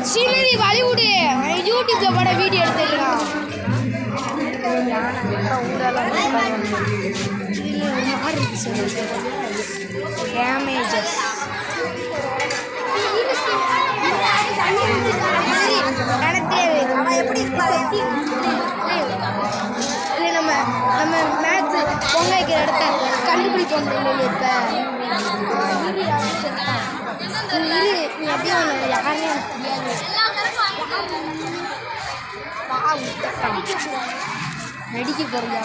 ஸ்ரீமதி பாலிவுட் யூடியூப்ல கூட வீடியோ எடுத்துருக்கான். நம்ம மேட்ச் பொங்க வைக்கிற இடத்த கண்டுபிடிக்க இப்ப நீ அப்படியே யாருமே நடிக்க போறியா?